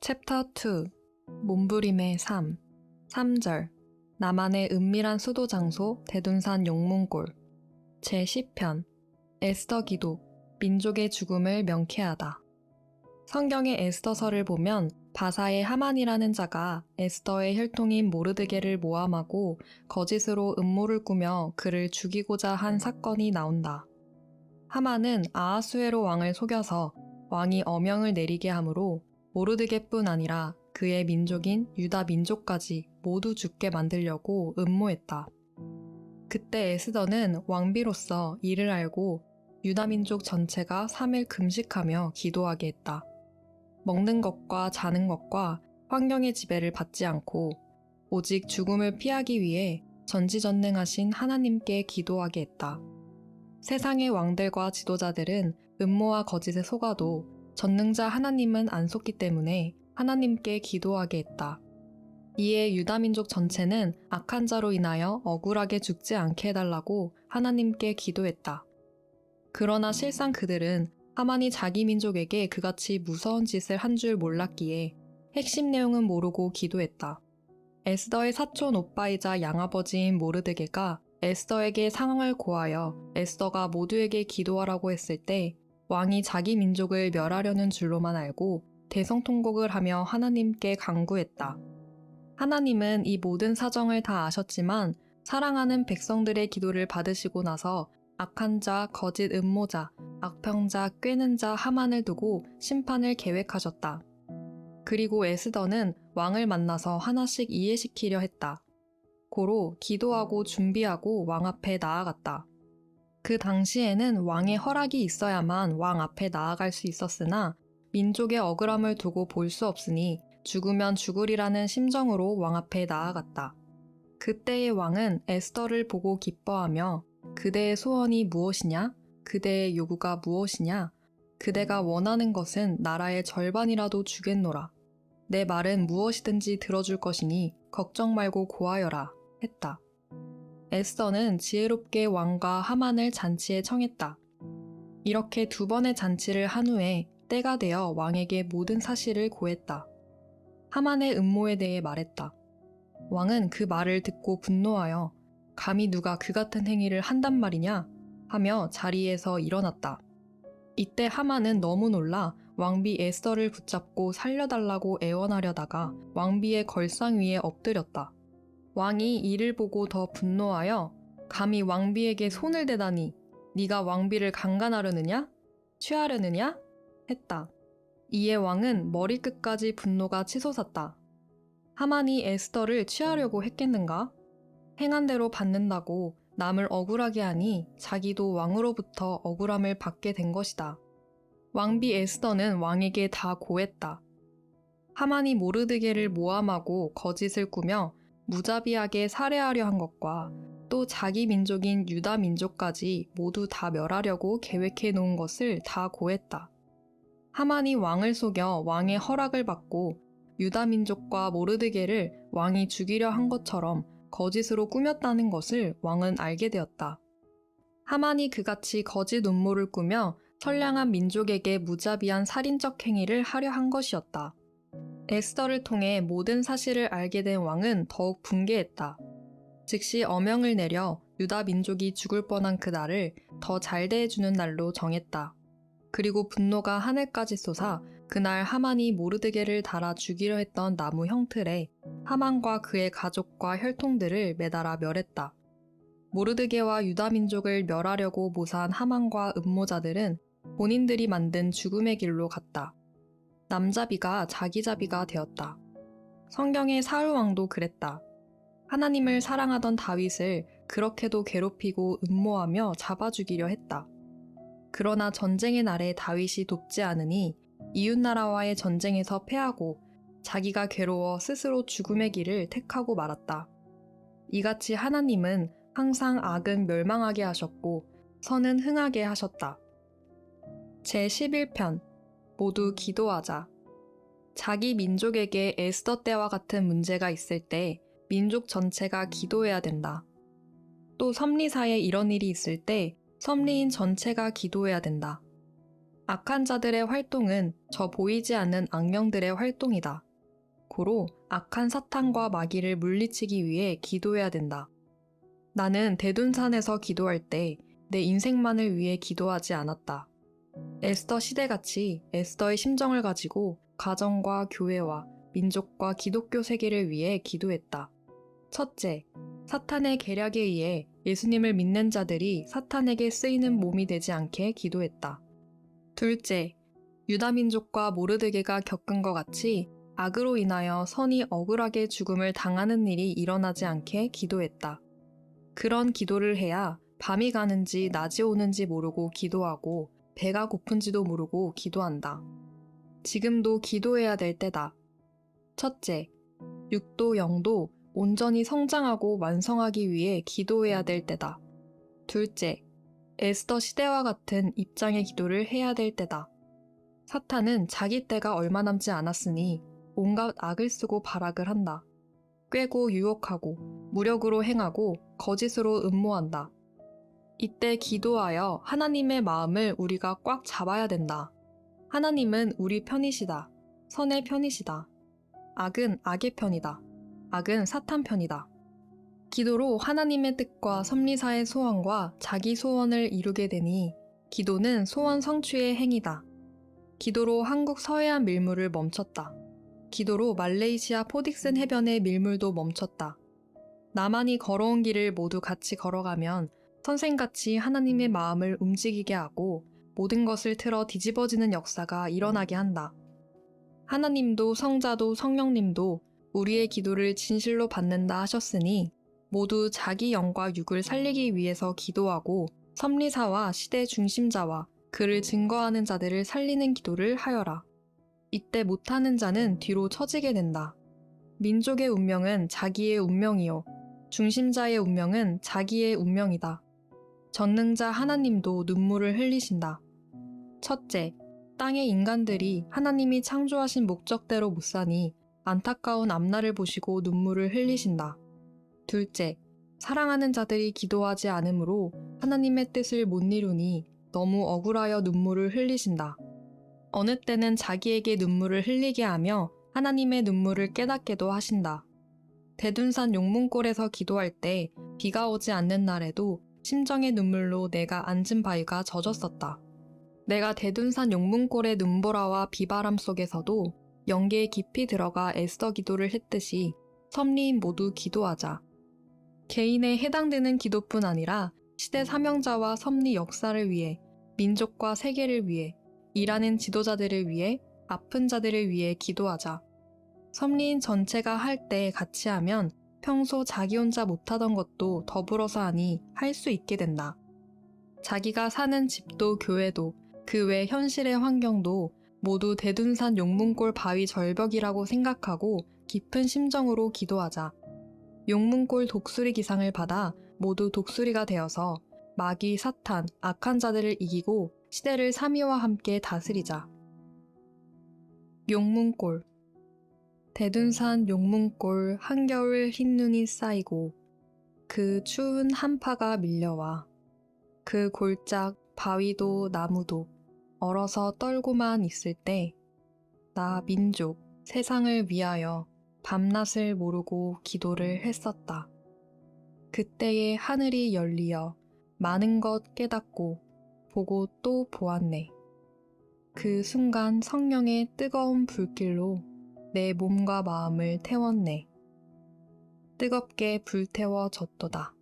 챕터 2 몸부림의 삶 3절 나만의 은밀한 수도 장소 대둔산 용문골 제10편 에스더 기도 민족의 죽음을 명쾌하다. 성경의 에스더서를 보면 바사의 하만이라는 자가 에스더의 혈통인 모르드게를 모함하고 거짓으로 음모를 꾸며 그를 죽이고자 한 사건이 나온다. 하만은 아하수에로 왕을 속여서 왕이 어명을 내리게 하므로 모르드게뿐 아니라 그의 민족인 유다 민족까지 모두 죽게 만들려고 음모했다. 그때 에스더는 왕비로서 이를 알고 유다 민족 전체가 3일 금식하며 기도하게 했다. 먹는 것과 자는 것과 환경의 지배를 받지 않고 오직 죽음을 피하기 위해 전지전능하신 하나님께 기도하게 했다. 세상의 왕들과 지도자들은 음모와 거짓에 속아도 전능자 하나님은 안 속기 때문에 하나님께 기도하게 했다. 이에 유다민족 전체는 악한 자로 인하여 억울하게 죽지 않게 해달라고 하나님께 기도했다. 그러나 실상 그들은 하만이 자기 민족에게 그같이 무서운 짓을 한 줄 몰랐기에 핵심 내용은 모르고 기도했다. 에스더의 사촌 오빠이자 양아버지인 모르드게가 에스더에게 상황을 고하여 에스더가 모두에게 기도하라고 했을 때 왕이 자기 민족을 멸하려는 줄로만 알고 대성통곡을 하며 하나님께 간구했다. 하나님은 이 모든 사정을 다 아셨지만 사랑하는 백성들의 기도를 받으시고 나서 악한 자, 거짓 음모자, 악평자, 꾀는 자 하만을 두고 심판을 계획하셨다. 그리고 에스더는 왕을 만나서 하나씩 이해시키려 했다. 고로 기도하고 준비하고 왕 앞에 나아갔다. 그 당시에는 왕의 허락이 있어야만 왕 앞에 나아갈 수 있었으나 민족의 억울함을 두고 볼 수 없으니 죽으면 죽으리라는 심정으로 왕 앞에 나아갔다. 그때의 왕은 에스더를 보고 기뻐하며 그대의 소원이 무엇이냐? 그대의 요구가 무엇이냐? 그대가 원하는 것은 나라의 절반이라도 주겠노라. 내 말은 무엇이든지 들어줄 것이니 걱정 말고 고하여라 했다. 에스더는 지혜롭게 왕과 하만을 잔치에 청했다. 이렇게 2번의 잔치를 한 후에 때가 되어 왕에게 모든 사실을 고했다. 하만의 음모에 대해 말했다. 왕은 그 말을 듣고 분노하여 감히 누가 그 같은 행위를 한단 말이냐 하며 자리에서 일어났다. 이때 하만은 너무 놀라 왕비 에스더를 붙잡고 살려달라고 애원하려다가 왕비의 걸상 위에 엎드렸다. 왕이 이를 보고 더 분노하여 감히 왕비에게 손을 대다니 네가 왕비를 강간하려느냐? 취하려느냐? 했다. 이에 왕은 머리끝까지 분노가 치솟았다. 하만이 에스더를 취하려고 했겠는가? 행한 대로 받는다고 남을 억울하게 하니 자기도 왕으로부터 억울함을 받게 된 것이다. 왕비 에스더는 왕에게 다 고했다. 하만이 모르드게를 모함하고 거짓을 꾸며 무자비하게 살해하려 한 것과 또 자기 민족인 유다 민족까지 모두 다 멸하려고 계획해 놓은 것을 다 고했다. 하만이 왕을 속여 왕의 허락을 받고 유다 민족과 모르드게를 왕이 죽이려 한 것처럼 거짓으로 꾸몄다는 것을 왕은 알게 되었다. 하만이 그같이 거짓 음모를 꾸며 선량한 민족에게 무자비한 살인적 행위를 하려 한 것이었다. 에스더를 통해 모든 사실을 알게 된 왕은 더욱 분개했다. 즉시 어명을 내려 유다 민족이 죽을 뻔한 그 날을 더 잘 대해주는 날로 정했다. 그리고 분노가 하늘까지 솟아 그날 하만이 모르드게를 달아 죽이려 했던 나무 형틀에 하만과 그의 가족과 혈통들을 매달아 멸했다. 모르드게와 유다 민족을 멸하려고 모사한 하만과 음모자들은 본인들이 만든 죽음의 길로 갔다. 남자비가 자기자비가 되었다. 성경의 사울 왕도 그랬다. 하나님을 사랑하던 다윗을 그렇게도 괴롭히고 음모하며 잡아 죽이려 했다. 그러나 전쟁의 날에 다윗이 돕지 않으니 이웃나라와의 전쟁에서 패하고 자기가 괴로워 스스로 죽음의 길을 택하고 말았다. 이같이 하나님은 항상 악은 멸망하게 하셨고 선은 흥하게 하셨다. 제11편 모두 기도하자. 자기 민족에게 에스더 때와 같은 문제가 있을 때 민족 전체가 기도해야 된다. 또 섭리사에 이런 일이 있을 때 섭리인 전체가 기도해야 된다. 악한 자들의 활동은 저 보이지 않는 악령들의 활동이다. 고로 악한 사탄과 마귀를 물리치기 위해 기도해야 된다. 나는 대둔산에서 기도할 때 내 인생만을 위해 기도하지 않았다. 에스더 시대같이 에스더의 심정을 가지고 가정과 교회와 민족과 기독교 세계를 위해 기도했다. 첫째, 사탄의 계략에 의해 예수님을 믿는 자들이 사탄에게 쓰이는 몸이 되지 않게 기도했다. 둘째, 유다민족과 모르드게가 겪은 것 같이 악으로 인하여 선이 억울하게 죽음을 당하는 일이 일어나지 않게 기도했다. 그런 기도를 해야 밤이 가는지 낮이 오는지 모르고 기도하고 배가 고픈지도 모르고 기도한다. 지금도 기도해야 될 때다. 첫째, 육도 영도 온전히 성장하고 완성하기 위해 기도해야 될 때다. 둘째, 에스더 시대와 같은 입장의 기도를 해야 될 때다. 사탄은 자기 때가 얼마 남지 않았으니 온갖 악을 쓰고 발악을 한다. 꾀고 유혹하고 무력으로 행하고 거짓으로 음모한다. 이때 기도하여 하나님의 마음을 우리가 꽉 잡아야 된다. 하나님은 우리 편이시다. 선의 편이시다. 악은 악의 편이다. 악은 사탄 편이다. 기도로 하나님의 뜻과 섭리사의 소원과 자기 소원을 이루게 되니 기도는 소원 성취의 행위다. 기도로 한국 서해안 밀물을 멈췄다. 기도로 말레이시아 포딕슨 해변의 밀물도 멈췄다. 나만이 걸어온 길을 모두 같이 걸어가면 선생같이 하나님의 마음을 움직이게 하고 모든 것을 틀어 뒤집어지는 역사가 일어나게 한다. 하나님도 성자도 성령님도 우리의 기도를 진실로 받는다 하셨으니 모두 자기 영과 육을 살리기 위해서 기도하고 섭리사와 시대 중심자와 그를 증거하는 자들을 살리는 기도를 하여라. 이때 못하는 자는 뒤로 처지게 된다. 민족의 운명은 자기의 운명이요. 중심자의 운명은 자기의 운명이다. 전능자 하나님도 눈물을 흘리신다. 첫째, 땅의 인간들이 하나님이 창조하신 목적대로 못 사니 안타까운 앞날을 보시고 눈물을 흘리신다. 둘째, 사랑하는 자들이 기도하지 않으므로 하나님의 뜻을 못 이루니 너무 억울하여 눈물을 흘리신다. 어느 때는 자기에게 눈물을 흘리게 하며 하나님의 눈물을 깨닫게도 하신다. 대둔산 용문골에서 기도할 때 비가 오지 않는 날에도 심정의 눈물로 내가 앉은 바위가 젖었었다. 내가 대둔산 용문골의 눈보라와 비바람 속에서도 영계에 깊이 들어가 애써 기도를 했듯이 섭리인 모두 기도하자. 개인에 해당되는 기도뿐 아니라 시대 사명자와 섭리 역사를 위해, 민족과 세계를 위해, 일하는 지도자들을 위해, 아픈 자들을 위해 기도하자. 섭리인 전체가 할 때 같이 하면 평소 자기 혼자 못하던 것도 더불어서 하니 할 수 있게 된다. 자기가 사는 집도 교회도 그 외 현실의 환경도 모두 대둔산 용문골 바위 절벽이라고 생각하고 깊은 심정으로 기도하자. 용문골 독수리 기상을 받아 모두 독수리가 되어서 마귀, 사탄, 악한 자들을 이기고 시대를 삼위와 함께 다스리자. 용문골. 대둔산 용문골 한겨울 흰눈이 쌓이고 그 추운 한파가 밀려와 그 골짝 바위도 나무도 얼어서 떨고만 있을 때 나 민족, 세상을 위하여 밤낮을 모르고 기도를 했었다. 그때에 하늘이 열리어 많은 것 깨닫고 보고 또 보았네. 그 순간 성령의 뜨거운 불길로 내 몸과 마음을 태웠네. 뜨겁게 불태워졌도다.